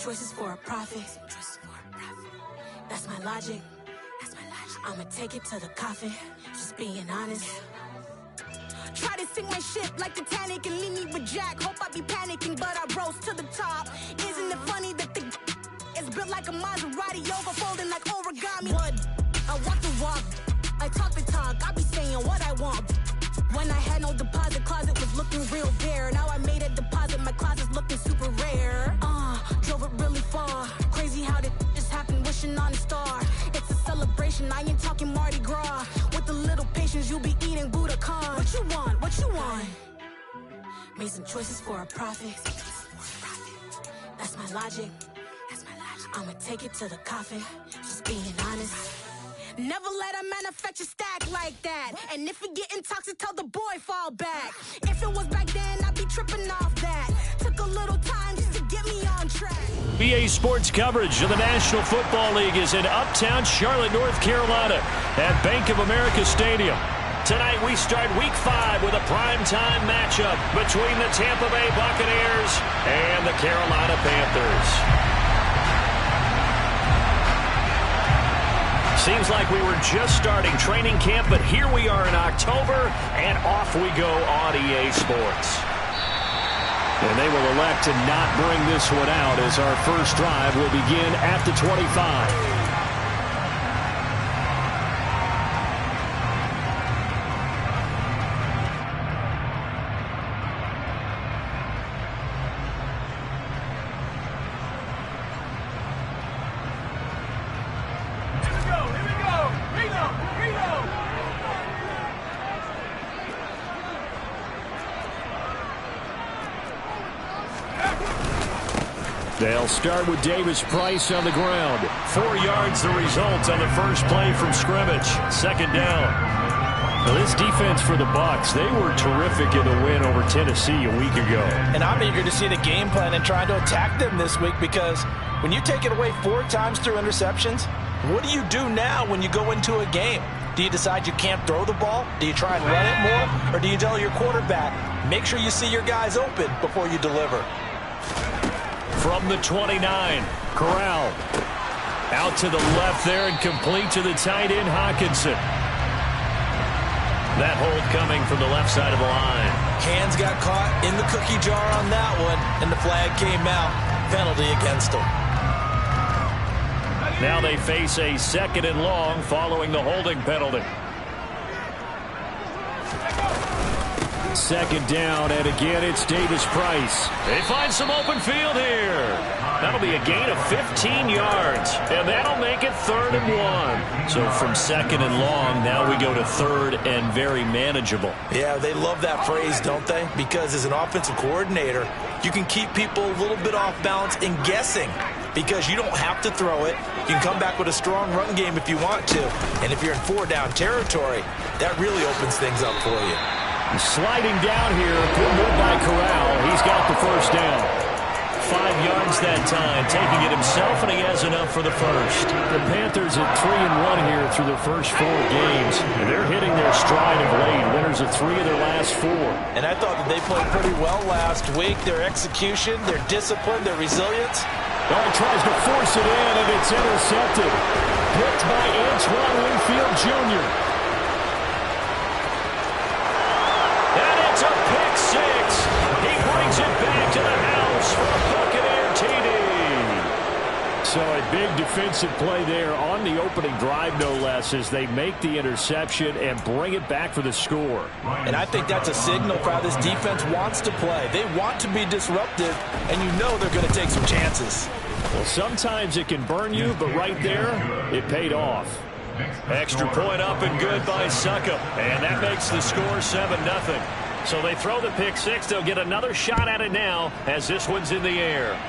choices for a profit. That's my logic. I'ma take it to the coffin. Just being honest. Try to sink my ship like Titanic and leave me with Jack. Hope I be panicking, but I rose to the top. Isn't it funny that the is built like a Maserati, overfolding like origami? What? I walk the walk, I talk the talk. I be saying what I want. When I had no deposit, closet was looking real bare. Now I made a deposit, my closet's looking super rare. Drove it really far. Crazy how did just happen, wishing on a star. It's a celebration, I ain't talking Mardi Gras. With a little patience, you'll be eating Budokan. What you want? What you want? Made some choices for a profit. That's my logic. I'ma take it to the coffin. Just being honest. Never let a manufacture stack like that. And if it getting toxic, tell the boy fall back. If it was back then, I'd be tripping off that. Took a little time just to get me on track. BA Sports coverage of the National Football League is in uptown Charlotte, North Carolina at Bank of America Stadium. Tonight we start Week 5 with a primetime matchup between the Tampa Bay Buccaneers and the Carolina Panthers. Seems like we were just starting training camp, but here we are in October, and off we go on EA Sports. And they will elect to not bring this one out as our first drive will begin at the 25. They'll start with Davis Price on the ground. 4 yards the result on the first play from scrimmage. Second down. Now this defense for the Bucs, they were terrific in the win over Tennessee a week ago. And I'm eager to see the game plan and trying to attack them this week, because when you take it away 4 times through interceptions, what do you do now when you go into a game? Do you decide you can't throw the ball? Do you try and run it more? Or do you tell your quarterback, make sure you see your guys open before you deliver? From the 29, Corral. Out to the left there and complete to the tight end, Hawkinson. That hold coming from the left side of the line. Hands got caught in the cookie jar on that one, and the flag came out. Penalty against them. Now they face a 2nd and long following the holding penalty. 2nd down, and again it's Davis Price. They find some open field here. That'll be a gain of 15 yards, and that'll make it 3rd and 1. So from 2nd and long, now we go to 3rd and very manageable. Yeah, they love that phrase, don't they? Because as an offensive coordinator, you can keep people a little bit off balance and guessing, because you don't have to throw it. You can come back with a strong run game if you want to. And if you're in 4-down territory, that really opens things up for you. Sliding down here, good move by Corral. He's got the first down. 5 yards that time, taking it himself, and he has enough for the first. The Panthers at 3-1 here through their first 4 games, and they're hitting their stride of late. Winners of 3 of their last 4. And I thought that they played pretty well last week. Their execution, their discipline, their resilience. Ball tries to force it in, and it's intercepted. Picked by Antoine Winfield Jr. And it's a pick 6. He brings it back to the house for a Buccaneer TD. So a big defensive play there on the opening drive, no less, as they make the interception and bring it back for the score. And I think that's a signal for how this defense wants to play. They want to be disruptive, and you know they're going to take some chances. Well, sometimes it can burn you, but right there, it paid off. Extra point up and good by Suckup, and that makes the score 7-0. So they throw the pick 6. They'll get another shot at it now as this one's in the air.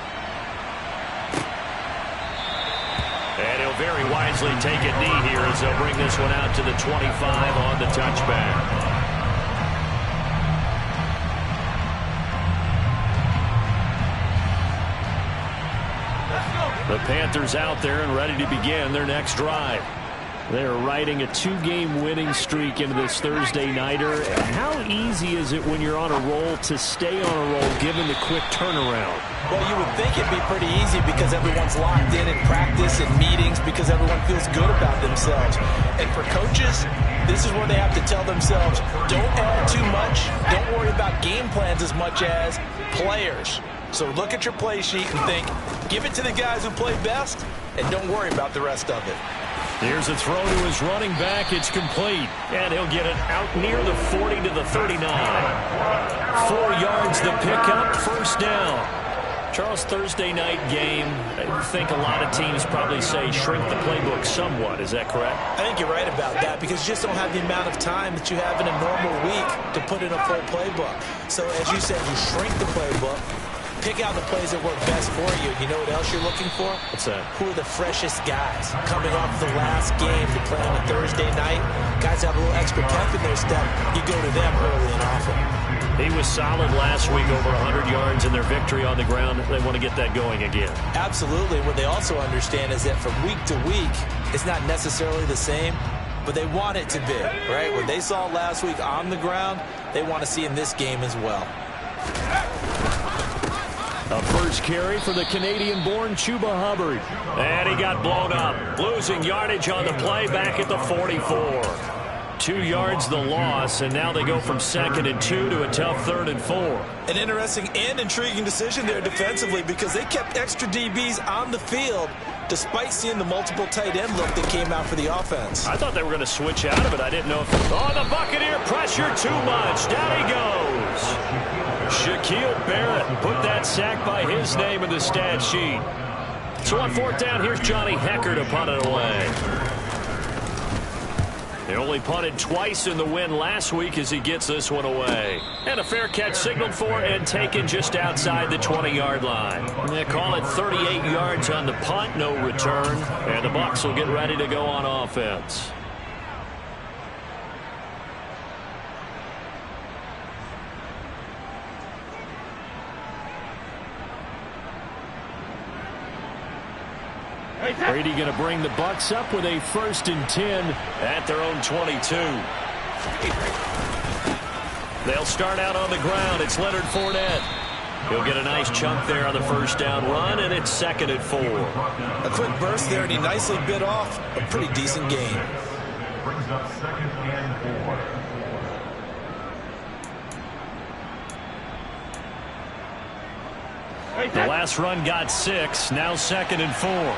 And he'll very wisely take a knee here as they'll bring this one out to the 25 on the touchback. The Panthers out there and ready to begin their next drive. They're riding a 2-game winning streak into this Thursday nighter. How easy is it when you're on a roll to stay on a roll given the quick turnaround? Well, you would think it'd be pretty easy because everyone's locked in practice and meetings because everyone feels good about themselves. And for coaches, this is where they have to tell themselves, don't add too much. Don't worry about game plans as much as players. So look at your play sheet and think, give it to the guys who play best, and don't worry about the rest of it. Here's a throw to his running back. It's complete. And he'll get it out near the 40 to the 39. 4 yards the pickup, first down. Charles, Thursday night game, I think a lot of teams probably say shrink the playbook somewhat. Is that correct? I think you're right about that because you just don't have the amount of time that you have in a normal week to put in a full playbook. So as you said, you shrink the playbook. Pick out the plays that work best for you. You know what else you're looking for? What's that? Who are the freshest guys coming off the last game to play on a Thursday night? Guys have a little extra pep in their step. You go to them early and often. He was solid last week, over 100 yards in their victory on the ground. They want to get that going again. Absolutely. What they also understand is that from week to week, it's not necessarily the same, but they want it to be, right? What they saw last week on the ground, they want to see in this game as well. A first carry for the Canadian-born Chuba Hubbard. And he got blown up. Losing yardage on the play back at the 44. 2 yards the loss, and now they go from 2nd and 2 to a tough 3rd and 4. An interesting and intriguing decision there defensively because they kept extra DBs on the field despite seeing the multiple tight end look that came out for the offense. I thought they were going to switch out of it. I didn't know if... Oh, the Buccaneer pressure too much. Down he goes. Shaquille Barrett put that sack by his name in the stat sheet. So on 4th down, here's Johnny Hecker to punt it away. They only punted twice in the win last week as he gets this one away. And a fair catch signaled for and taken just outside the 20-yard line. They call it 38 yards on the punt, no return. And the Bucs will get ready to go on offense. Brady going to bring the Bucs up with a 1st and 10 at their own 22. They'll start out on the ground. It's Leonard Fournette. He'll get a nice chunk there on the first down run, and it's 2nd and 4. A quick burst there, and he nicely bit off a pretty decent gain. Brings up 2nd and 4. The last run got 6. Now 2nd and 4.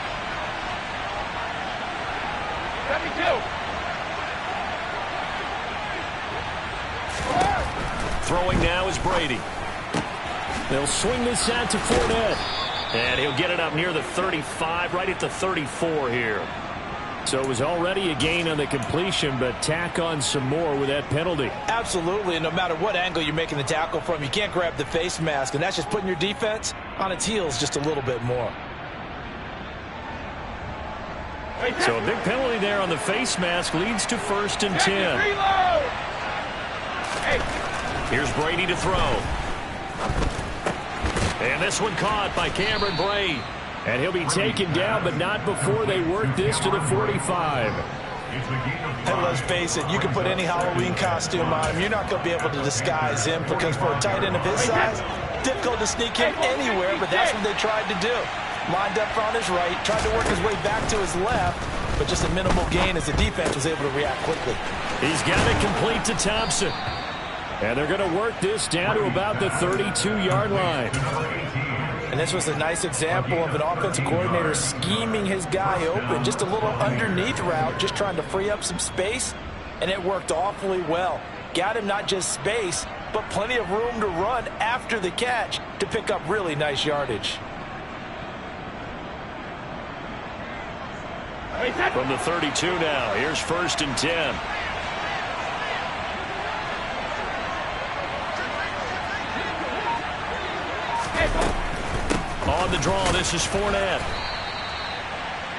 Throwing now is Brady. They'll swing this out to Fournette. And he'll get it up near the 35, right at the 34 here. So it was already a gain on the completion, but tack on some more with that penalty. Absolutely, and no matter what angle you're making the tackle from, you can't grab the face mask, and that's just putting your defense on its heels just a little bit more. So a big penalty there on the face mask leads to 1st and 10. Here's Brady to throw. And this one caught by Cameron Brate. And he'll be taken down, but not before they work this to the 45. And let's face it, you can put any Halloween costume on him. You're not going to be able to disguise him because for a tight end of his size, difficult to sneak him anywhere, but that's what they tried to do. Lined up on his right, tried to work his way back to his left, but just a minimal gain as the defense was able to react quickly. He's got it complete to Thompson. And they're going to work this down to about the 32-yard line. And this was a nice example of an offensive coordinator scheming his guy open. Just a little underneath route, just trying to free up some space, and it worked awfully well. Got him not just space, but plenty of room to run after the catch to pick up really nice yardage. From the 32 now, here's 1st and 10. On the draw, this is Fournette.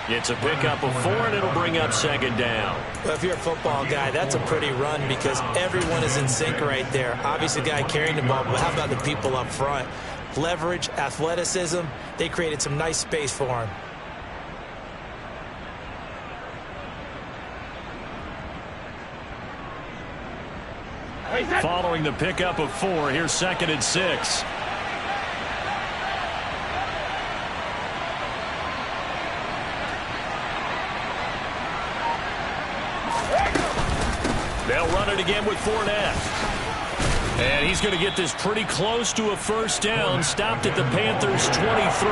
It's a pickup of 4, and it'll bring up 2nd down. Well, if you're a football guy, that's a pretty run because everyone is in sync right there. Obviously, the guy carrying the ball, but how about the people up front? Leverage, athleticism, they created some nice space for him. Following the pickup of 4, here's 2nd and 6. They'll run it again with Fournette. And he's going to get this pretty close to a first down. Stopped at the Panthers' 23.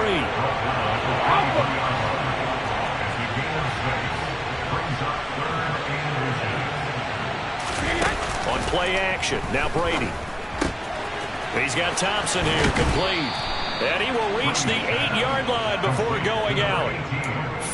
On play action, now Brady. He's got Thompson here, complete. And he will reach the 8-yard line before going out.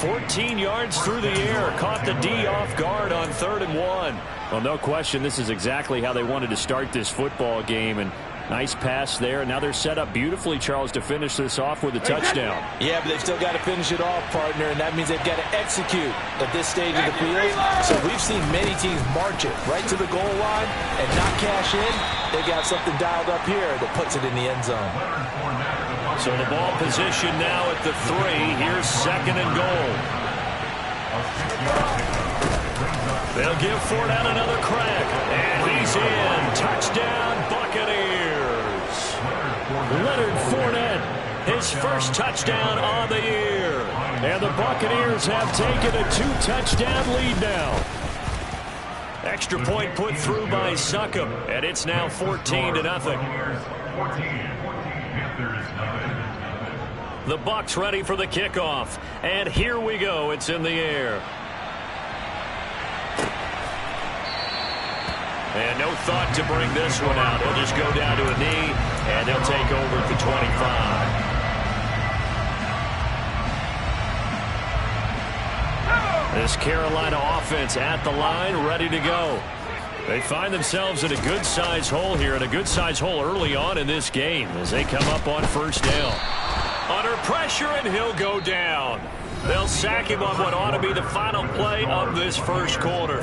14 yards through the air. Caught the D off guard on 3rd and 1. Well, no question, this is exactly how they wanted to start this football game. And nice pass there. And now they're set up beautifully, Charles, to finish this off with a touchdown. Yeah, but they've still got to finish it off, partner, and that means they've got to execute at this stage of the field. So we've seen many teams march it right to the goal line and not cash in. They got something dialed up here that puts it in the end zone. So the ball position now at the 3. Here's 2nd and goal. They'll give Fournette another crack. And he's in. Touchdown, Buccaneers. Leonard Fournette, his first touchdown on the year. And the Buccaneers have taken a 2-touchdown lead now. Extra point put through by Succop. And it's now 14-0. The Bucs ready for the kickoff. And here we go. It's in the air. And no thought to bring this one out. He'll just go down to a knee, and they'll take over at the 25. This Carolina offense at the line, ready to go. They find themselves in a good-sized hole here, and a good-sized hole early on in this game as they come up on first down. Under pressure, and he'll go down. They'll sack him on what ought to be the final play of this first quarter.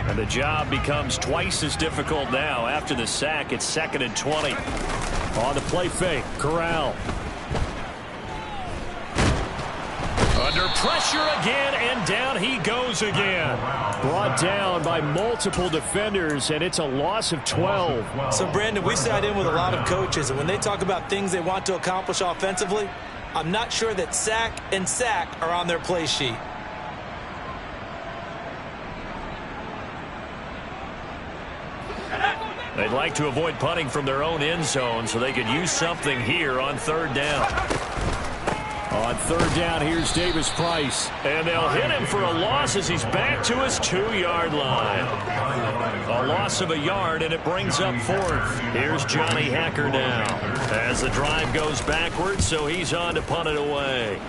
And the job becomes twice as difficult now. After the sack, it's 2nd and 20. On the play fake, Corral. Under pressure again, and down he goes again. Brought down by multiple defenders, and it's a loss of 12. So, Brandon, we sat in with a lot of coaches, and when they talk about things they want to accomplish offensively, I'm not sure that sack and sack are on their play sheet. They'd like to avoid punting from their own end zone so they could use something here on 3rd down. On 3rd down, here's Davis Price. And they'll hit him for a loss as he's back to his 2-yard line. A loss of a yard, and it brings up 4th. Here's Johnny Hacker now as the drive goes backwards, so he's on to punt it away.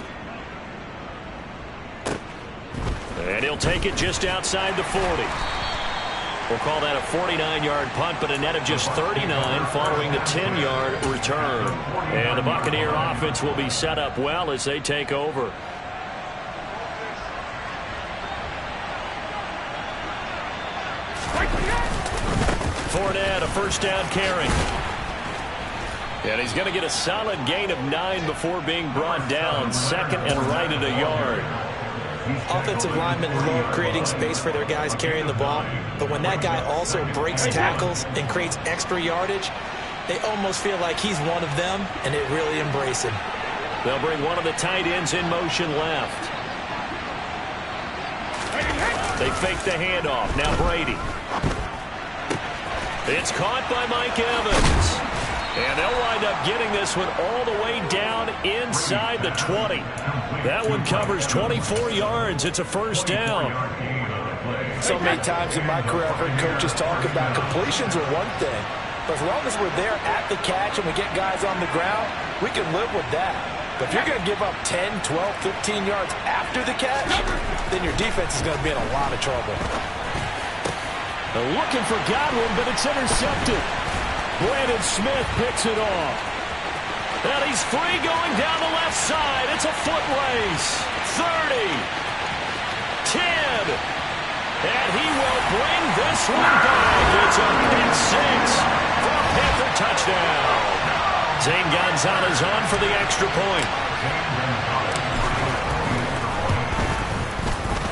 And he'll take it just outside the 40. We'll call that a 49-yard punt, but a net of just 39 following the 10-yard return. And the Buccaneer offense will be set up well as they take over. Fournette, a first down carry. And he's going to get a solid gain of 9 before being brought down. 2nd and right at a yard. Offensive linemen love creating space for their guys carrying the ball, but when that guy also breaks tackles and creates extra yardage, they almost feel like he's one of them, and they really embrace him. They'll bring one of the tight ends in motion left. They fake the handoff. Now Brady. It's caught by Mike Evans. And they'll wind up getting this one all the way down inside the 20. That one covers 24 yards. It's a first down. So many times in my career, I've heard coaches talk about completions are one thing. But as long as we're there at the catch and we get guys on the ground, we can live with that. But if you're going to give up 10, 12, 15 yards after the catch, then your defense is going to be in a lot of trouble. They're looking for Godwin, but it's intercepted. Brandon Smith picks it off. And he's free going down the left side. It's a foot race. 30. 10. And he will bring this one back. It's a pick six for a Panther touchdown. Zane Gonzalez on for the extra point.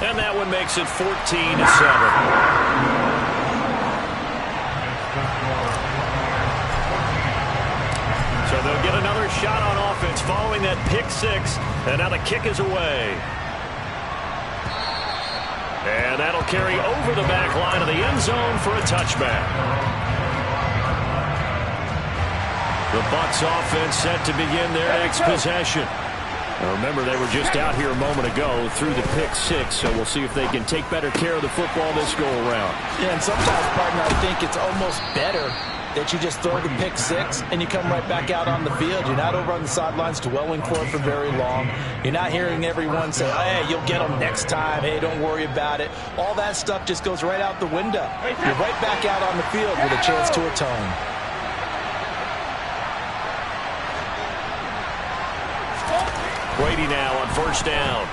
And that one makes it 14-7. So they'll get another shot on offense following that pick six. And now the kick is away. And that'll carry over the back line of the end zone for a touchback. The Bucs offense set to begin their next possession. Now remember, they were just out here a moment ago through the pick six, so we'll see if they can take better care of the football this go-around. Yeah, and sometimes, partner, I think it's almost better that you just throw the pick six and you come right back out on the field. You're not over on the sidelines dwelling for it for very long. You're not hearing everyone say, hey, you'll get them next time. Hey, don't worry about it. All that stuff just goes right out the window. You're right back out on the field with a chance to atone. Brady now on first down.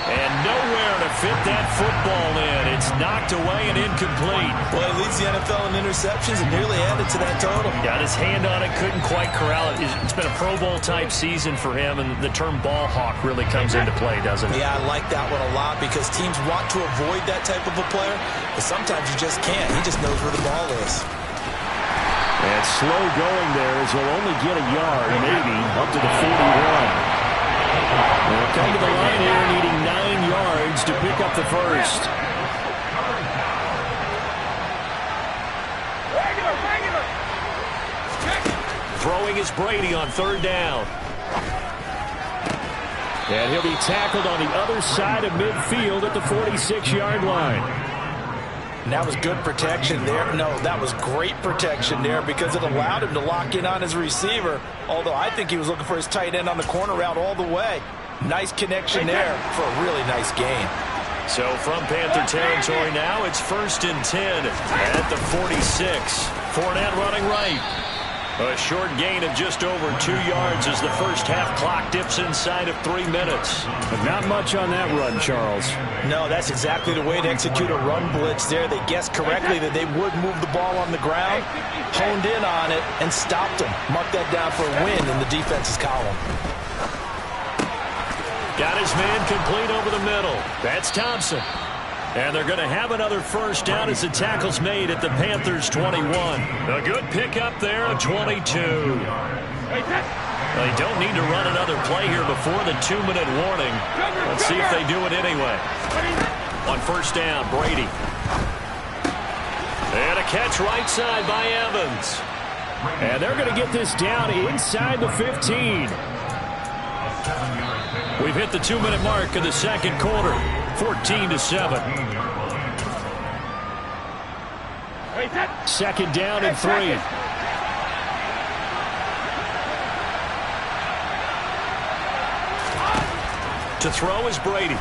And nowhere to fit that football in. It's knocked away and incomplete. Well, he leads the NFL in interceptions and nearly added to that total. Got his hand on it, couldn't quite corral it. It's been a Pro Bowl-type season for him, and the term ball hawk really comes into play, doesn't it? Yeah, I like that one a lot because teams want to avoid that type of a player, but sometimes you just can't. He just knows where the ball is. And slow going there as he'll only get a yard, maybe, up to the 41. They'll come to the line here needing 9 yards to pick up the first. Throwing is Brady on third down. And he'll be tackled on the other side of midfield at the 46-yard line. And that was good protection there. No, that was great protection there because it allowed him to lock in on his receiver, although I think he was looking for his tight end on the corner route all the way. Nice connection there for a really nice gain. So from Panther territory now, it's 1st and 10 at the 46. Fournette running right. A short gain of just over 2 yards as the first half clock dips inside of 3 minutes. But not much on that run, Charles. No, that's exactly the way to execute a run blitz there. They guessed correctly that they would move the ball on the ground, honed in on it, and stopped them. Mark that down for a win in the defense's column. Got his man complete over the middle. That's Thompson. And they're going to have another first down as the tackle's made at the Panthers' 21. A good pickup there, a 22. They don't need to run another play here before the 2-minute warning. Let's see if they do it anyway. On first down, Brady. And a catch right side by Evans. And they're going to get this down inside the 15. We've hit the 2-minute mark of the second quarter. 14-7. Second down and 3. To throw is Brady.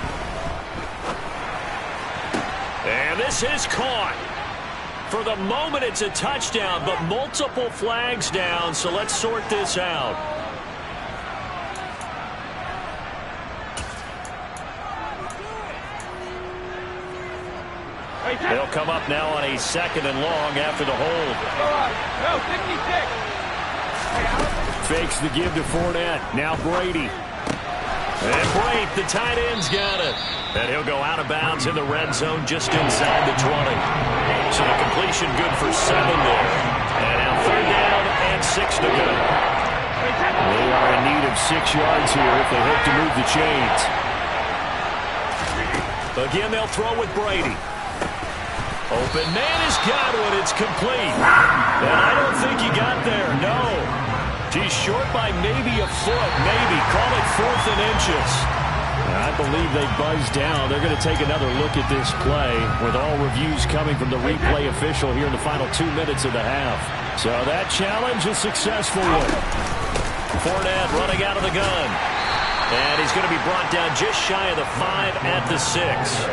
And this is caught. For the moment, it's a touchdown, but multiple flags down, so let's sort this out. They'll come up now on a 2nd and long after the hold. Fakes the give to Fournette. Now Brady. And Brady, the tight end's got it. And he'll go out of bounds in the red zone just inside the 20. So the completion good for 7 there. And now 3rd down and 6 to go. They are in need of 6 yards here if they hope to move the chains. Again, they'll throw with Brady. Open man has got one. It's complete. And I don't think he got there. No. He's short by maybe a foot. Maybe. Call it 4th and inches. I believe they buzzed down. They're going to take another look at this play with all reviews coming from the replay official here in the final 2 minutes of the half. So that challenge is successful. Fournette running out of the gun. And he's going to be brought down just shy of the 5 at the 6.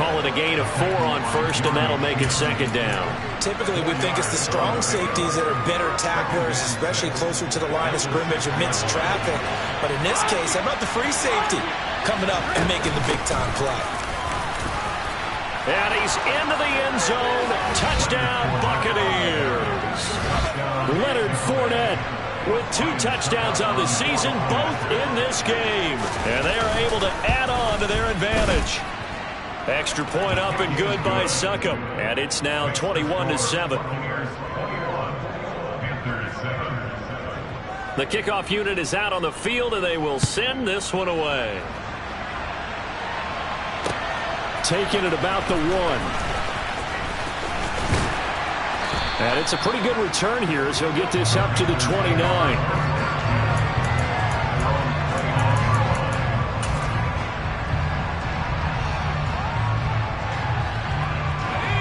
call it a gain of 4 on first, and that'll make it second down. Typically, we think it's the strong safeties that are better tacklers, especially closer to the line of scrimmage amidst traffic. But in this case, how about the free safety coming up and making the big-time play? And he's into the end zone. Touchdown, Buccaneers. Leonard Fournette with 2 touchdowns on the season, both in this game. And they are able to add on to their advantage. Extra point up and good by Succop. And it's now 21-7. The kickoff unit is out on the field, and they will send this one away. Taking it about the 1. And it's a pretty good return here as he'll get this up to the 29.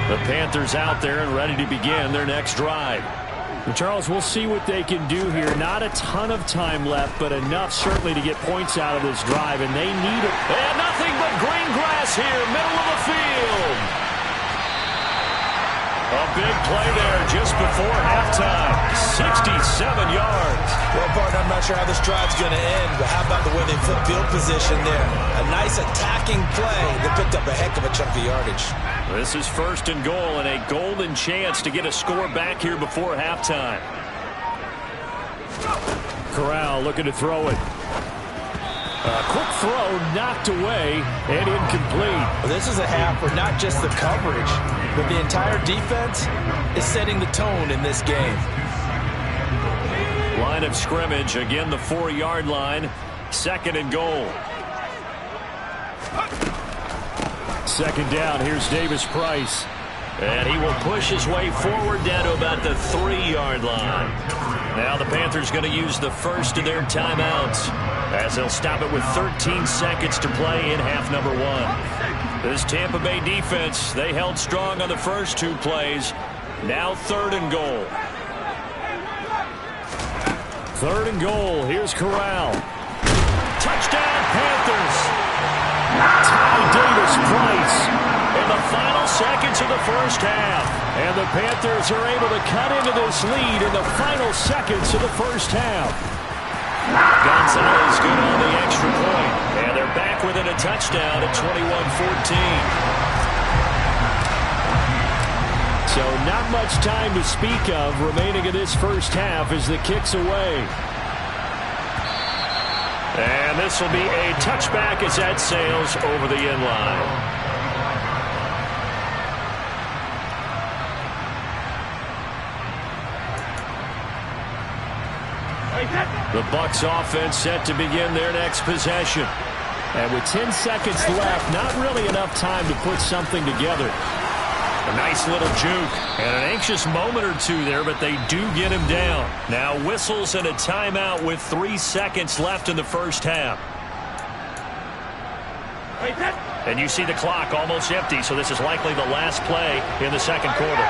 The Panthers out there and ready to begin their next drive. And Charles, we'll see what they can do here. Not a ton of time left, but enough certainly to get points out of this drive, and they need it. And nothing but green grass here, middle of the field. A big play there just before halftime. 67 yards. Well, partner, I'm not sure how this drive's going to end, but how about the way they flip field position there? A nice attacking play that picked up a heck of a chunk of yardage. This is 1st and goal and a golden chance to get a score back here before halftime. Corral looking to throw it. A quick throw knocked away and incomplete. Well, this is a half where not just the coverage, but the entire defense is setting the tone in this game. Line of scrimmage, again the 4-yard line. 2nd and goal. 2nd down, here's Davis Price. And he will push his way forward down to about the 3-yard line. Now the Panthers going to use the first of their timeouts as they'll stop it with 13 seconds to play in half number 1. This Tampa Bay defense, they held strong on the first 2 plays. Now 3rd and goal. 3rd and goal. Here's Corral. Touchdown, Panthers. Ty Davis Price in the final seconds of the first half. And the Panthers are able to cut into this lead in the final seconds of the first half. Gonzalez good on the extra point. And they're back within a touchdown at 21-14. So not much time to speak of remaining in this first half as the kick's away. And this will be a touchback as that sails over the end line. The Bucs offense set to begin their next possession. And with 10 seconds left, not really enough time to put something together. A nice little juke and an anxious moment or two there, but they do get him down. Now whistles and a timeout with 3 seconds left in the first half. And you see the clock almost empty, so this is likely the last play in the second quarter.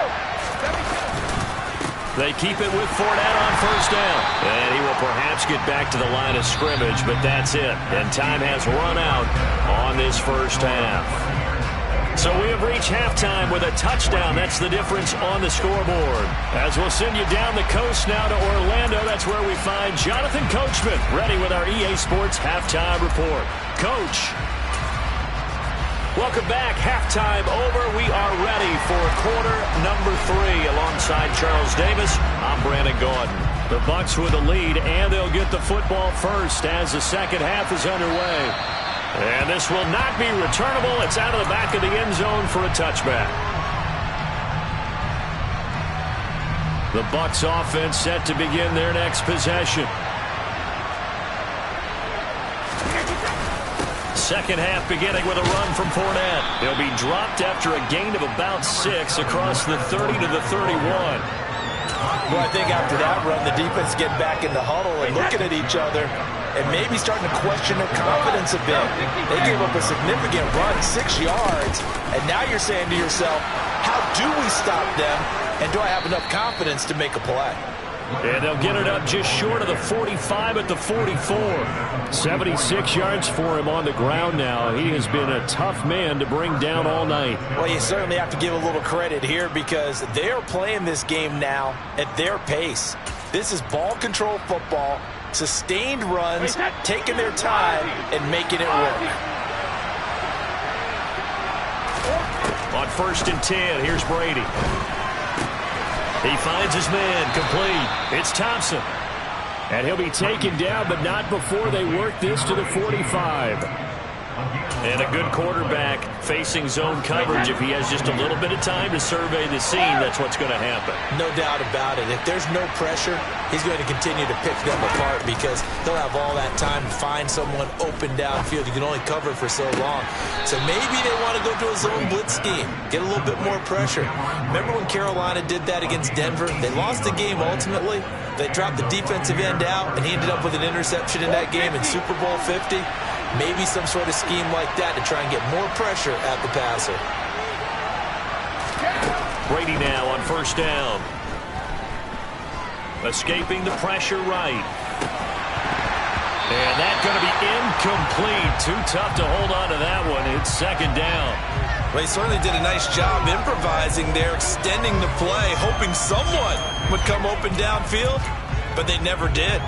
They keep it with Fournette on first down. And he will perhaps get back to the line of scrimmage, but that's it. And time has run out on this first half. So we have reached halftime with a touchdown. That's the difference on the scoreboard. As we'll send you down the coast now to Orlando, that's where we find Jonathan Coachman, ready with our EA Sports Halftime Report. Coach. Welcome back. Halftime over. We are ready for quarter number 3 alongside Charles Davis. I'm Brandon Gordon. The Bucs with the lead, and they'll get the football first as the second half is underway. And this will not be returnable. It's out of the back of the end zone for a touchback. The Bucs offense set to begin their next possession. Second half beginning with a run from Fournette. He'll be dropped after a gain of about 6 across the 30 to the 31. Well, I think after that run, the defense get back in the huddle and looking at each other and maybe starting to question their confidence a bit. They gave up a significant run, 6 yards, and now you're saying to yourself, how do we stop them, and do I have enough confidence to make a play? And they'll get it up just short of the 45 at the 44. 76 yards for him on the ground now. He has been a tough man to bring down all night. Well, you certainly have to give a little credit here because they're playing this game now at their pace. This is ball control football, sustained runs, taking their time, and making it work. On 1st and 10, here's Brady. He finds his man, complete. It's Thompson. And he'll be taken down, but not before they work this to the 45. And a good quarterback facing zone coverage. If he has just a little bit of time to survey the scene, that's what's going to happen. No doubt about it. If there's no pressure, he's going to continue to pick them apart because he'll have all that time to find someone open downfield. You can only cover for so long. So maybe they want to go to a zone blitz scheme, get a little bit more pressure. Remember when Carolina did that against Denver? They lost the game ultimately. They dropped the defensive end out, and he ended up with an interception in that game in Super Bowl 50. Maybe some sort of scheme like that to try and get more pressure at the passer. Brady now on 1st down. Escaping the pressure right. And that's going to be incomplete. Too tough to hold on to that one. It's 2nd down. Well, he certainly did a nice job improvising there, extending the play, hoping someone would come open downfield, but they never did.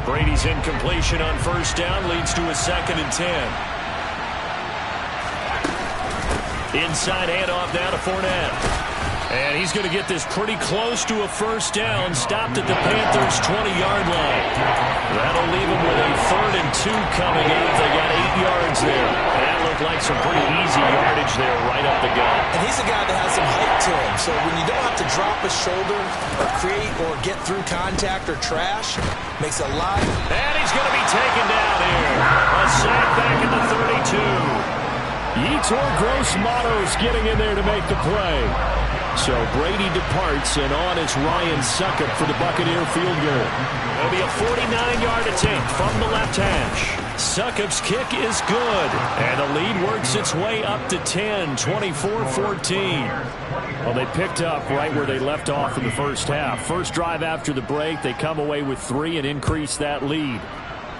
Brady's incompletion on 1st down leads to a 2nd and 10. Inside handoff now to Fournette. And he's going to get this pretty close to a 1st down. Stopped at the Panthers' 20-yard line. That'll leave him with a 3rd and 2 coming up. They got 8 yards there. And that looked like some pretty easy yardage there right up the gut. And he's a guy that has some height to him. So when you don't have to drop a shoulder or create or get through contact or trash, makes a lot. And he's going to be taken down here. A sack back at the 32. Yetur Gross-Matos getting in there to make the play. So Brady departs, and on is Ryan Succop for the Buccaneer field goal. It'll be a 49-yard attempt from the left hash. Succop's kick is good, and the lead works its way up to 10, 24-14. Well, they picked up right where they left off in the first half. First drive after the break, they come away with 3 and increase that lead.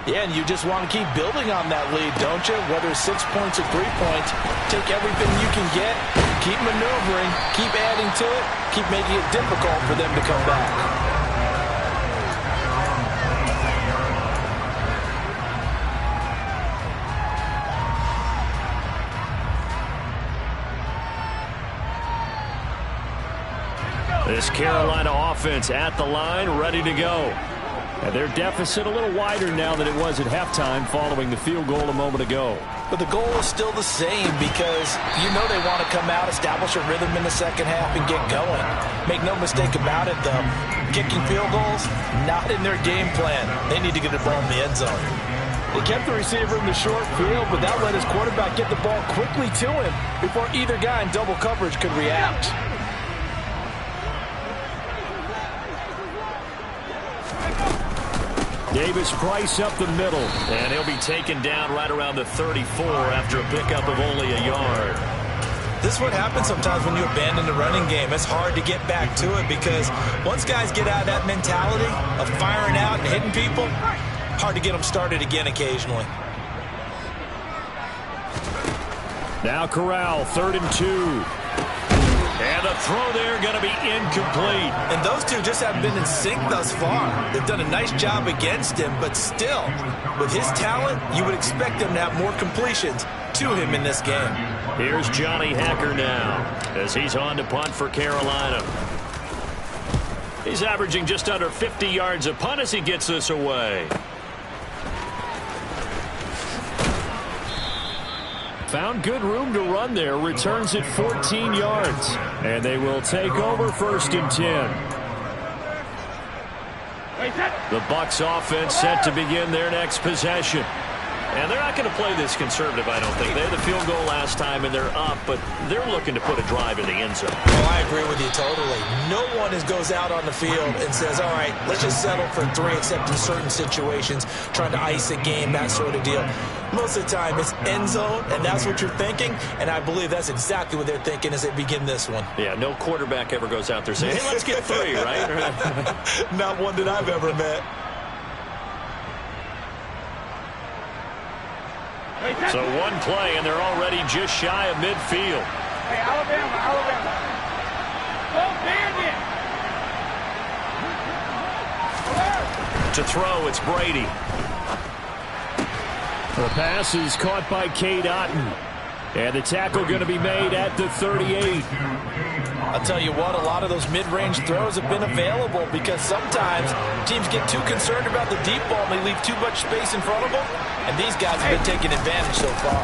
Yeah, and you just want to keep building on that lead, don't you? Whether it's 6 points or 3 points, take everything you can get, keep maneuvering, keep adding to it, keep making it difficult for them to come back. This Carolina offense at the line, ready to go. And their deficit a little wider now than it was at halftime following the field goal a moment ago. But the goal is still the same because you know they want to come out, establish a rhythm in the second half, and get going. Make no mistake about it, though. Kicking field goals, not in their game plan. They need to get the ball in the end zone. They kept the receiver in the short field, but that let his quarterback get the ball quickly to him before either guy in double coverage could react. Davis Price up the middle, and he'll be taken down right around the 34 after a pickup of only a yard. This is what happens sometimes when you abandon the running game. It's hard to get back to it because once guys get out of that mentality of firing out and hitting people, hard to get them started again occasionally. Now Corral, 3rd and 2. And the throw there going to be incomplete. And those two just haven't been in sync thus far. They've done a nice job against him, but still, with his talent, you would expect them to have more completions to him in this game. Here's Johnny Hacker now as he's on to punt for Carolina. He's averaging just under 50 yards a punt as he gets this away. Found good room to run there. Returns it 14 yards. And they will take over 1st and 10. The Bucs offense set to begin their next possession. And they're not going to play this conservative, I don't think. They had the field goal last time, and they're up, but they're looking to put a drive in the end zone. Oh, I agree with you totally. No one goes out on the field and says, all right, let's just settle for 3, except in certain situations, trying to ice a game, that sort of deal. Most of the time, it's end zone, and that's what you're thinking, and I believe that's exactly what they're thinking as they begin this one. Yeah, no quarterback ever goes out there saying, hey, let's get 3, right? Not one that I've ever met. So one play, and they're already just shy of midfield. Hey, Alabama. Go Bandit! To throw, it's Brady. The pass is caught by Cade Otton. And the tackle going to be made at the 38. I'll tell you what, a lot of those mid-range throws have been available because sometimes teams get too concerned about the deep ball and they leave too much space in front of them. And these guys have been taking advantage so far.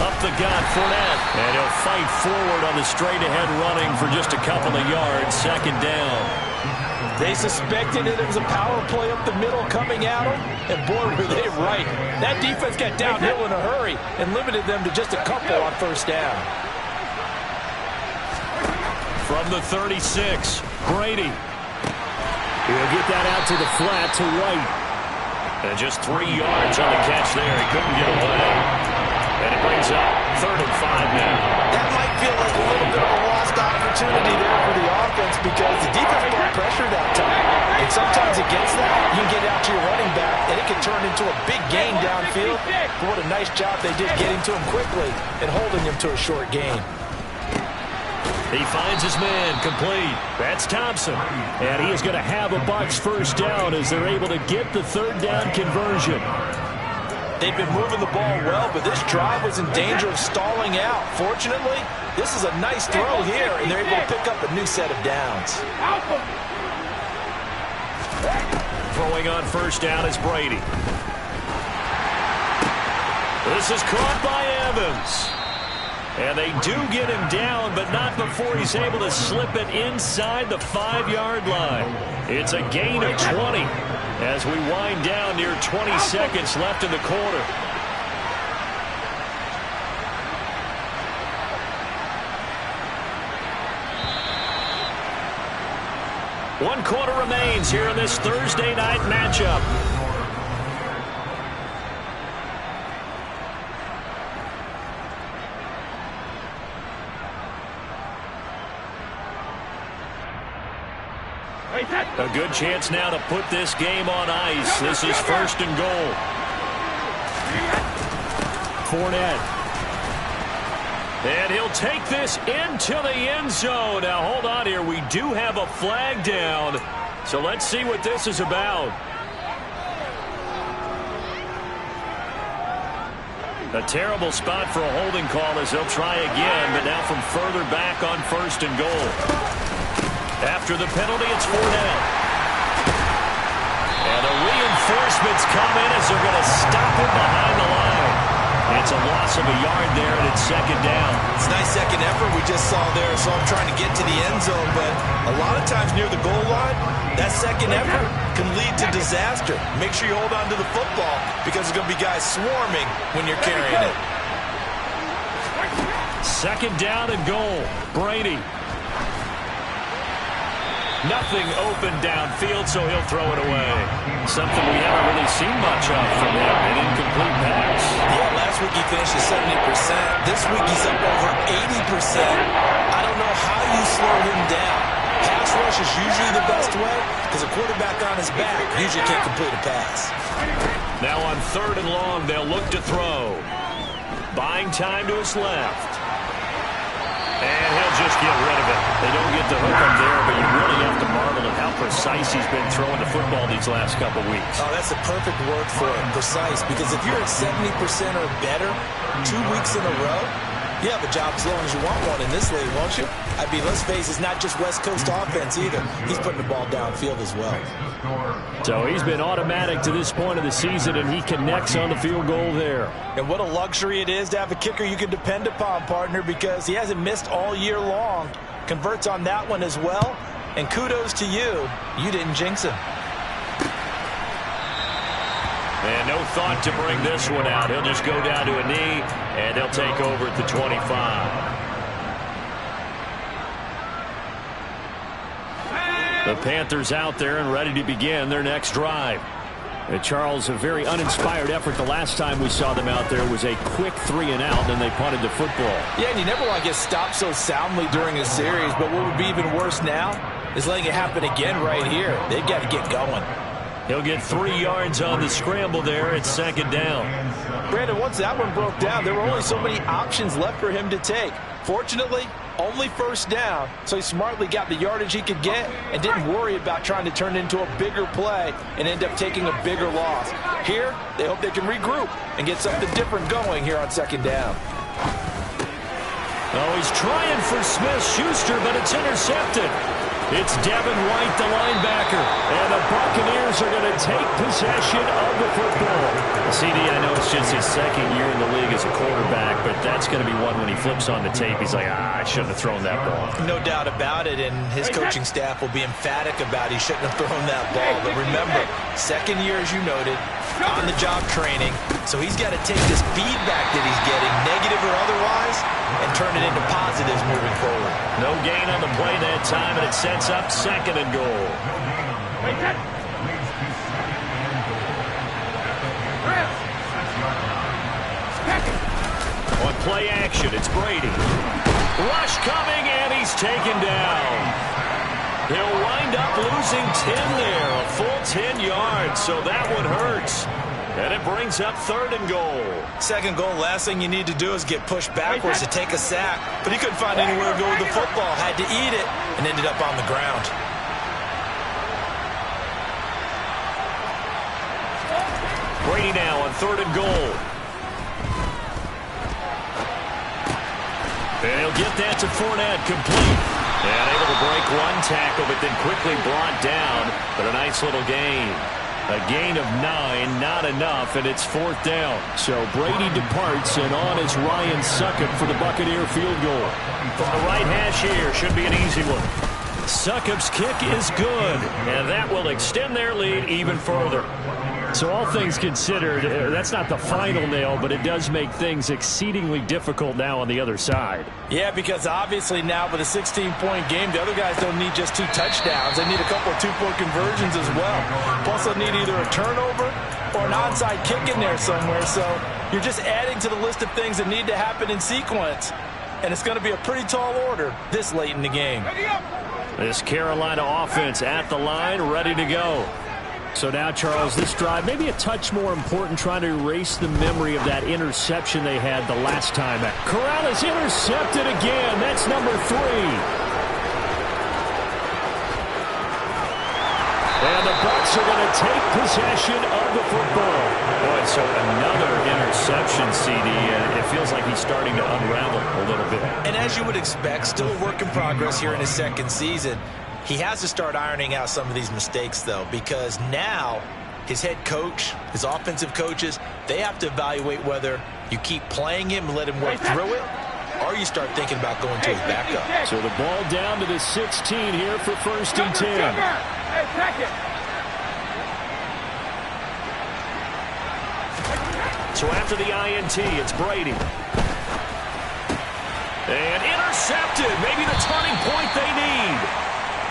Up the gut, Fournette. And he'll fight forward on the straight-ahead running for just a couple of yards. Second down. They suspected it was a power play up the middle coming at them, and boy, were they right. That defense got downhill in a hurry and limited them to just a couple on first down. From the 36, Brady. He'll get that out to the flat to White. And just 3 yards on the catch there. He couldn't get away. And it brings up 3rd and 5 now. That might feel like a little bit of a lost opportunity there for the offense because the defense brought pressure that time. And sometimes against that, you can get out to your running back, and it can turn into a big gain downfield. But what a nice job they did getting to him quickly and holding him to a short gain. He finds his man complete. That's Thompson. And he is going to have a Bucs first down as they're able to get the 3rd down conversion. They've been moving the ball well, but this drive was in danger of stalling out. Fortunately, this is a nice throw here, and they're able to pick up a new set of downs. Throwing on first down is Brady. This is caught by Evans. And they do get him down, but not before he's able to slip it inside the 5-yard line. It's a gain of 20 as we wind down near 20 seconds left in the quarter. One quarter remains here in this Thursday night matchup. A good chance now to put this game on ice. This is 1st and goal. Fournette. And he'll take this into the end zone. Now, hold on here. We do have a flag down. So let's see what this is about. A terrible spot for a holding call as they'll try again, but now from further back on 1st and goal. After the penalty, it's Fournette. And the reinforcements come in as they're going to stop him behind the line. It's a loss of a yard there, and it's 2nd down. It's a nice second effort we just saw there, so I'm trying to get to the end zone, but a lot of times near the goal line, that second effort can lead to disaster. Make sure you hold on to the football because there's going to be guys swarming when you're carrying it. 2nd down and goal. Brady. Nothing open downfield, so he'll throw it away. Something we haven't really seen much of from him, an incomplete pass. Yeah, last week he finished at 70%. This week he's up over 80%. I don't know how you slow him down. Pass rush is usually the best way because a quarterback on his back usually can't complete a pass. Now on 3rd and long, they'll look to throw. Buying time to his left. And he'll just get rid of it. They don't get the hook on there, but you really have to marvel at how precise he's been throwing the football these last couple weeks. Oh, that's a perfect word for it, precise, because if you're at 70% or better 2 weeks in a row, you have a job as long as you want one in this league, won't you? I mean, let's face it, it's not just West Coast offense either. He's putting the ball downfield as well. So he's been automatic to this point of the season, and he connects on the field goal there. And what a luxury it is to have a kicker you can depend upon, partner, because he hasn't missed all year long. Converts on that one as well. And kudos to you. You didn't jinx him. And no thought to bring this one out. He'll just go down to a knee, and they'll take over at the 25. The Panthers out there and ready to begin their next drive. Charles, a very uninspired effort. The last time we saw them out there was a quick 3-and-out, and they punted the football. Yeah, and you never want to get stopped so soundly during a series, but what would be even worse now is letting it happen again right here. They've got to get going. He'll get 3 yards on the scramble there at second down. Brandon, once that one broke down, there were only so many options left for him to take. Fortunately, only first down, so he smartly got the yardage he could get and didn't worry about trying to turn it into a bigger play and end up taking a bigger loss. Here, they hope they can regroup and get something different going here on second down. Oh, he's trying for Smith-Schuster, but it's intercepted. It's Devin White, the linebacker, and the Buccaneers are going to take possession of the football. CD, I know it's just his second year in the league as a quarterback, but that's going to be one when he flips on the tape. He's like, I shouldn't have thrown that ball. No doubt about it, and his coaching staff will be emphatic about he shouldn't have thrown that ball. But remember, second year, as you noted, on-the-job training, so he's got to take this feedback that he's getting, negative or otherwise, and turn it into positives moving forward. No gain on the play that time, and it sets up second and goal. On play action, it's Brady. Rush coming, and he's taken down. He'll wind up losing 10 there, a full 10 yards, so that one hurts. And it brings up third and goal. Second goal, last thing you need to do is get pushed backwards to take a sack. But he couldn't find anywhere to go with the football. Had to eat it and ended up on the ground. Brady now on third and goal. And he'll get that to Fournette, complete. And able to break one tackle, but then quickly brought down. But a nice little gain. A gain of 9, not enough, and it's fourth down. So Brady departs, and on is Ryan Succop for the Buccaneer field goal. From the right hash here, should be an easy one. Succop's kick is good, and that will extend their lead even further. So all things considered, that's not the final nail, but it does make things exceedingly difficult now on the other side. Yeah, because obviously now with a 16-point game, the other guys don't need just 2 touchdowns. They need a couple of 2-point conversions as well. Plus they'll need either a turnover or an onside kick in there somewhere. So you're just adding to the list of things that need to happen in sequence. And it's going to be a pretty tall order this late in the game. This Carolina offense at the line, ready to go. So now, Charles, this drive maybe a touch more important, trying to erase the memory of that interception they had the last time. Corral is intercepted again. That's number 3. And the Bucs are going to take possession of the football. Boy, so another interception, CD. It feels like he's starting to unravel a little bit. And as you would expect, still a work in progress here in his second season. He has to start ironing out some of these mistakes, though, because now his head coach, his offensive coaches, they have to evaluate whether you keep playing him and let him work through it, or you start thinking about going to his backup. So the ball down to the 16 here for first and 10. So after the INT, it's Brady. And intercepted, maybe the turning point they need.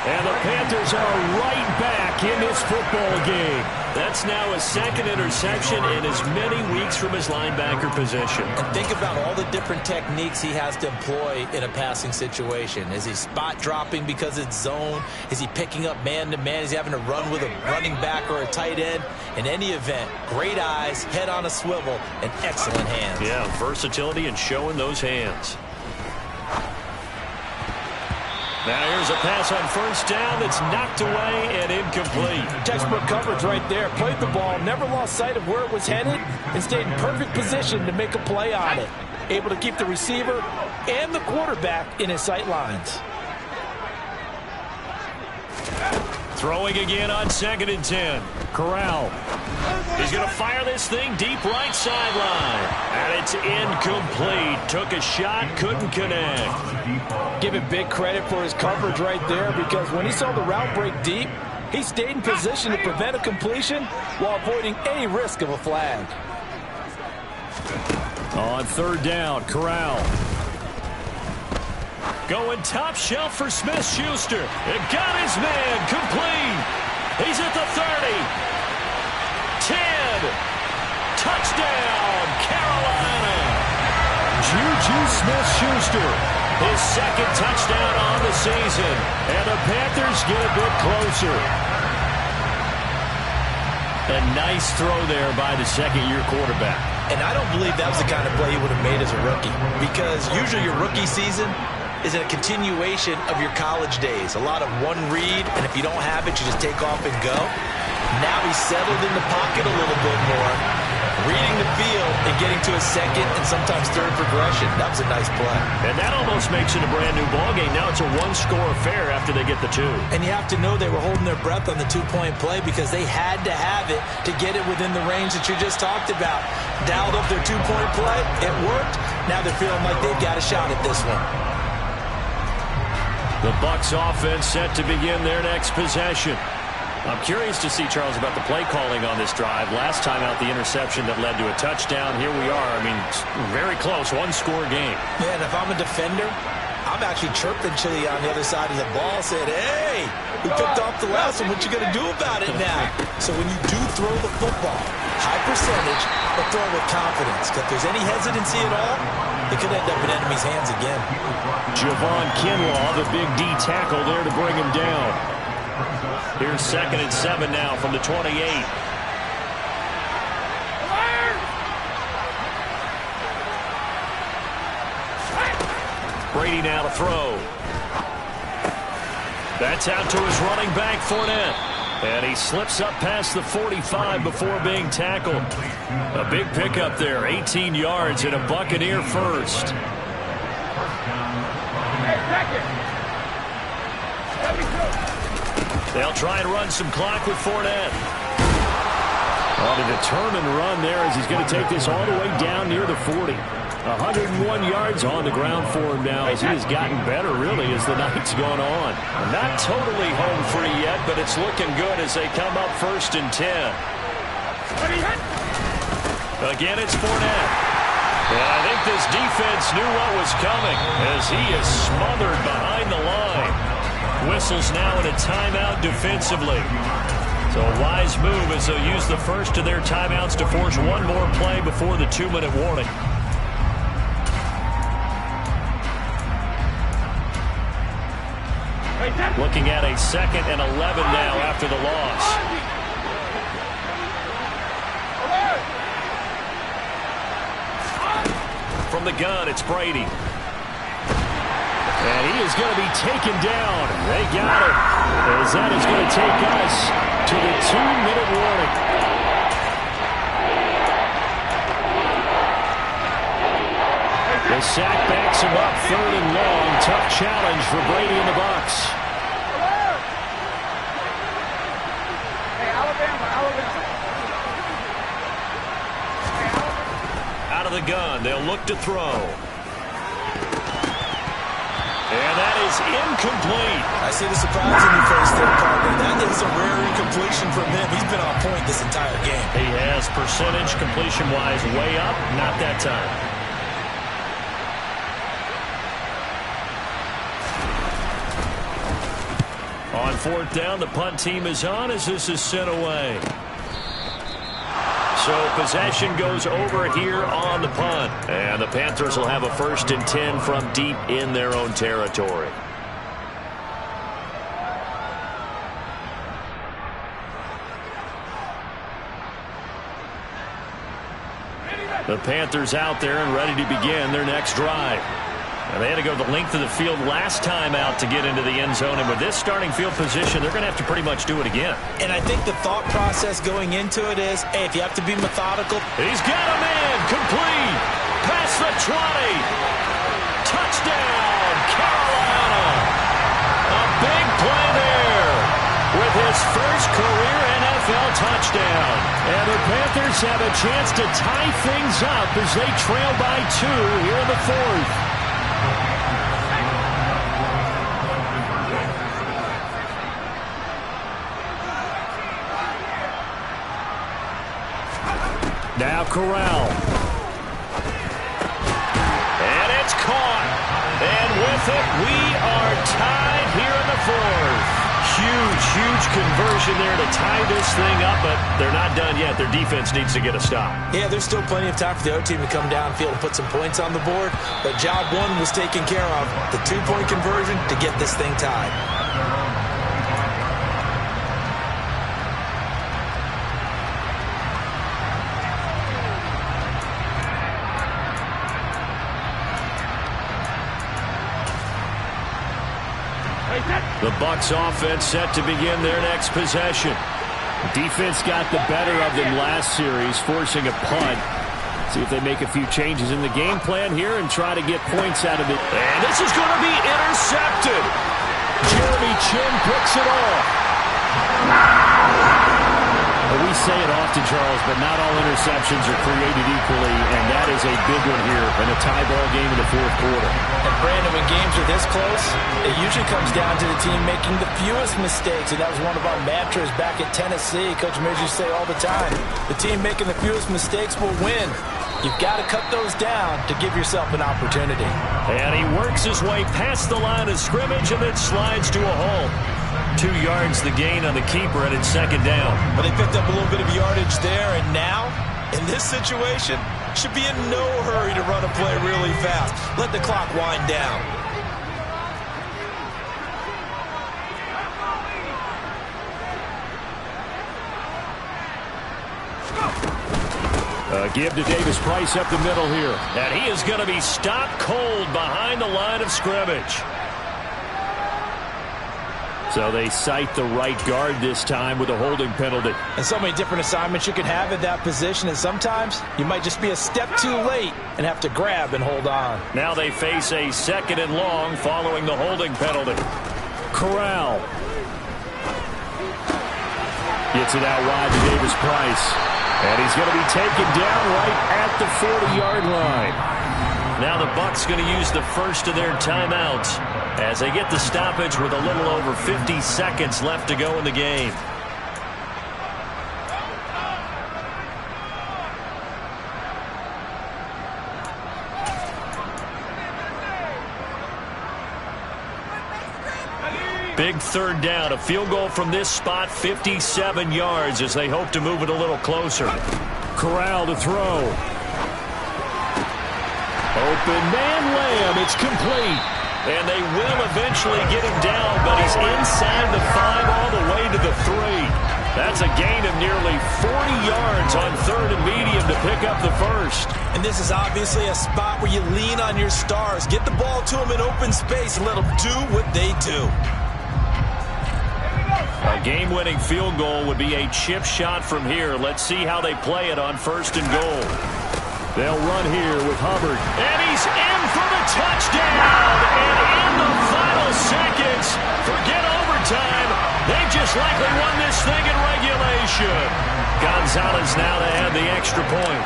And the Panthers are right back in this football game. That's now his second interception in as many weeks from his linebacker position. And think about all the different techniques he has to employ in a passing situation. Is he spot dropping because it's zone? Is he picking up man-to-man? Is he having to run with a running back or a tight end? In any event, great eyes, head on a swivel, and excellent hands. Yeah, versatility and showing those hands. Now here's a pass on first down that's knocked away and incomplete. Textbook coverage right there. Played the ball, never lost sight of where it was headed, and stayed in perfect position to make a play on it. Able to keep the receiver and the quarterback in his sight lines. Throwing again on second and 10. Corral. He's going to fire this thing deep right sideline. And it's incomplete. Took a shot, couldn't connect. Give him big credit for his coverage right there, because when he saw the route break deep, He stayed in position to prevent a completion while avoiding any risk of a flag. On third down, Corral. Going top shelf for Smith-Schuster. It got his man complete. He's at the 30. 10. Touchdown, Carolina. Juju Smith-Schuster. His second touchdown on the season. And the Panthers get a bit closer. A nice throw there by the second-year quarterback. And I don't believe that was the kind of play he would have made as a rookie. Because usually your rookie season is a continuation of your college days. A lot of one read, and if you don't have it, you just take off and go. Now he's settled in the pocket a little bit more, reading the field and getting to a second and sometimes third progression. That was a nice play. And that almost makes it a brand-new ballgame. Now it's a one-score affair after they get the two. And you have to know they were holding their breath on the two-point play because they had to have it to get it within the range that you just talked about. Dialed up their two-point play. It worked. Now they're feeling like they've got a shot at this one. The Bucs offense set to begin their next possession. I'm curious to see, Charles, about the play calling on this drive. Last time out, the interception that led to a touchdown. Here we are. I mean, very close, one-score game. Yeah, and if I'm a defender, I'm actually chirping Chili on the other side of the ball, saying, hey, we picked off the last one. What you going to do about it now? So when you do throw the football, high percentage, but throw with confidence. If there's any hesitancy at all, it could end up in enemy's hands again. Javon Kinlaw, the big D tackle there to bring him down. Here's 2nd and 7 now from the 28. Brady now to throw. That's out to his running back, Fournette. And he slips up past the 45 before being tackled. A big pickup there, 18 yards and a Buccaneer first. They'll try and run some clock with Fournette. On a determined run there as he's going to take this all the way down near the 40. 101 yards on the ground for him now as he has gotten better, really, as the night's gone on. Not totally home free yet, but it's looking good as they come up 1st and 10. Again, it's Fournette. And I think this defense knew what was coming as he is smothered behind the line. Whistles now in a timeout defensively. So a wise move as they'll use the first of their timeouts to force one more play before the 2-minute warning. Looking at a 2nd and 11 now after the loss. From the gun, it's Brady. And he is going to be taken down. They got it. As that is going to take us to the 2-minute warning. The sack backs him up 3rd and long. Tough challenge for Brady and the Bucs. Hey, Alabama. Out of the gun, they'll look to throw. And that is incomplete. I see the surprise in your face there, partner. That is a rare incompletion from him. He's been on point this entire game. He has percentage completion-wise way up. Not that time. On 4th down, the punt team is on as this is sent away. So possession goes over here on the punt. And the Panthers will have a 1st and 10 from deep in their own territory. The Panthers out there and ready to begin their next drive. And they had to go the length of the field last time out to get into the end zone. And with this starting field position, they're going to have to pretty much do it again. And I think the thought process going into it is, hey, if you have to be methodical. He's got a man complete. Past the 20. Touchdown, Carolina. A big play there with his first career NFL touchdown. And the Panthers have a chance to tie things up as they trail by 2 here in the 4th. Now Corral. And it's caught. And with it, we are tied here in the fourth. Huge conversion there to tie this thing up, but they're not done yet. Their defense needs to get a stop. Yeah, there's still plenty of time for the other team to come downfield and put some points on the board, but job one was taken care of. The two-point conversion to get this thing tied. The Bucs offense set to begin their next possession. The defense got the better of them last series, forcing a punt. See if they make a few changes in the game plan here and try to get points out of it. And this is going to be intercepted. Jeremy Chin picks it off. Well, we say it often, Charles, but not all interceptions are created equally, and that is a big one here in a tie ball game in the fourth quarter. And Brandon, when games are this close, it usually comes down to the team making the fewest mistakes, and that was one of our mantras back at Tennessee. Coach Midge used to say all the time, the team making the fewest mistakes will win. You've got to cut those down to give yourself an opportunity. And he works his way past the line of scrimmage and then slides to a hole. 2 yards the gain on the keeper, and it's second down. But they picked up a little bit of yardage there, and now, in this situation, should be in no hurry to run a play really fast. Let the clock wind down. Give to Davis Price up the middle here. And he is going to be stopped cold behind the line of scrimmage. So they cite the right guard this time with a holding penalty. And so many different assignments you can have at that position, and sometimes you might just be a step too late and have to grab and hold on. Now they face a second and long following the holding penalty. Corral. Gets it out wide to Davis Price. And he's going to be taken down right at the 40-yard line. Now the Bucs going to use the first of their timeouts as they get the stoppage with a little over 50 seconds left to go in the game. Big third down. A field goal from this spot, 57 yards as they hope to move it a little closer. Corral to throw. Open man Lamb. It's complete. And they will eventually get him down, but he's inside the 5 all the way to the 3. That's a gain of nearly 40 yards on third and medium to pick up the first. And this is obviously a spot where you lean on your stars. Get the ball to them in open space and let them do what they do. A game-winning field goal would be a chip shot from here. Let's see how they play it on first and goal. They'll run here with Hubbard. And he's in for the touchdown. And in the final seconds, forget overtime. They just likely won this thing in regulation. Gonzalez now to add the extra point.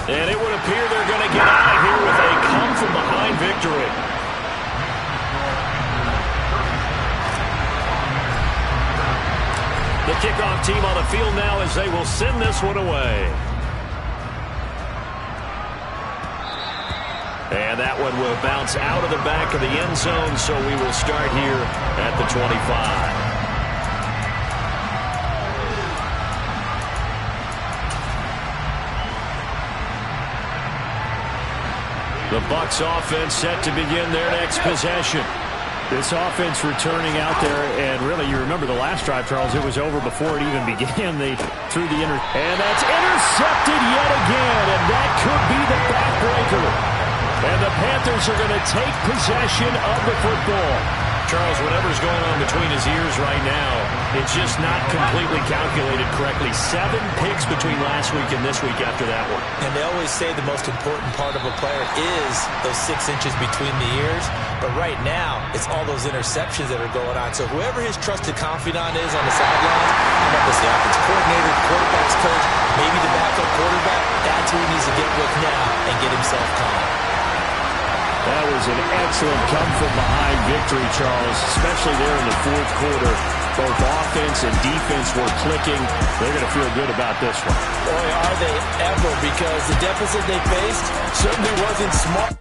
And it would appear they're going to get out of here with a come-from-behind victory. The kickoff team on the field now as they will send this one away. And that one will bounce out of the back of the end zone, so we will start here at the 25. The Bucs offense set to begin their next possession. This offense returning out there, and really, you remember the last drive, Charles, it was over before it even began. They threw the and that's intercepted yet again, and that could be the backbreaker. And the Panthers are going to take possession of the football. Charles, whatever's going on between his ears right now, it's just not completely calculated correctly. 7 picks between last week and this week after that one. And they always say the most important part of a player is those 6 inches between the ears. But right now, it's all those interceptions that are going on. So whoever his trusted confidant is on the sidelines, how about this, the offensive coordinator, quarterback's coach, maybe the backup quarterback, that's who he needs to get with now and get himself calm. That was an excellent come-from-behind victory, Charles, especially there in the fourth quarter. Both offense and defense were clicking. They're going to feel good about this one. Boy, are they ever, because the deficit they faced certainly wasn't smart.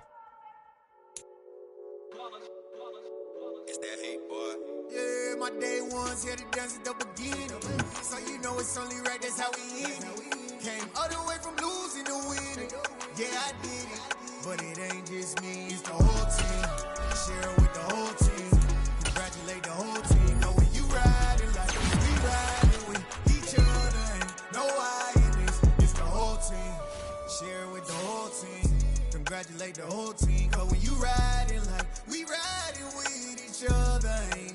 It's that hate, boy. Yeah, my day ones here to dance at the beginning. So you know it's only right, that's how we end it. Came all the way from losing to winning. Yeah, I did it. But it ain't just me, it's the whole team. Share with